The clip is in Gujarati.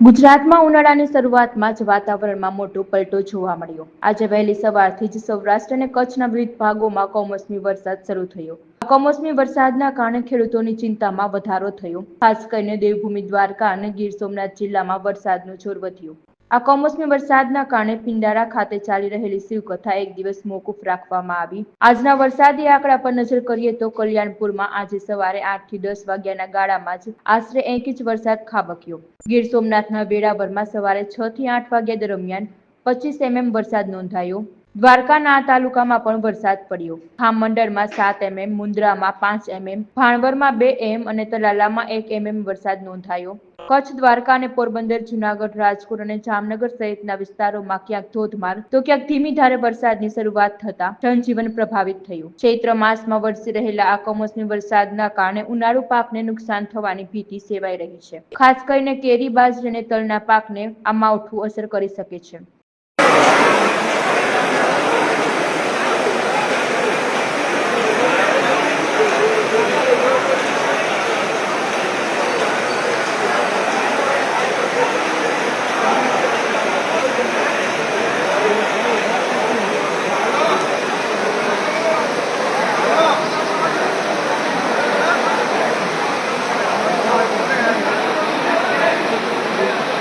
ગુજરાતમાં ઉનાળાની શરૂઆતમાં જ વાતાવરણમાં મોટો પલટો જોવા મળ્યો। આજે વહેલી સવારથી જ સૌરાષ્ટ્ર અને કચ્છના વિવિધ ભાગોમાં કમોસમી વરસાદ શરૂ થયો। આ કમોસમી વરસાદના કારણે ખેડૂતોની ચિંતામાં વધારો થયો। ખાસ કરીને દેવભૂમિ દ્વારકા અને ગીર સોમનાથ જિલ્લામાં વરસાદનો જોર વધ્યો। આ કમોસમી વરસાદના કારણે પિંડારા ખાતે ચાલી રહેલી શિવકથા એક દિવસ મોકૂફ રાખવામાં આવી। આજના વરસાદી આંકડા પર નજર કરીએ તો કલ્યાણપુરમાં આજે સવારે 8 થી 10 વાગ્યાના ગાળામાં જ આશરે 1 ઇંચ વરસાદ ખાબક્યો। ગીર સોમનાથના વેળાવળમાં સવારે 6 થી 8 વાગ્યા દરમિયાન 25 વરસાદ નોંધાયો। દ્વારકાના આ તાલુકામાં પણ વરસાદ પડ્યો। ખામમંડળમાં 7 મુન્દ્રામાં 5 ભાણવરમાં 2 અને તલાલામાં 1 વરસાદ નોંધાયો। કચ્છ, દ્વારકા અને પોરબંદર, જૂનાગઢ, રાજકોટ અને જામનગર સહિતના વિસ્તારોમાં ક્યાંક ધોધમાર તો ક્યાંક ધીમી ધારે વરસાદની શરૂઆત થતા જનજીવન પ્રભાવિત થયું। ચૈત્ર માસમાં વરસી રહેલા આ કમોસમી વરસાદના કારણે ઉનાળુ પાકને નુકસાન થવાની ભીતિ સેવાઈ રહી છે। ખાસ કરીને કેરી, બાજરી અને તલના પાકને આ માવઠું અસર કરી શકે છે।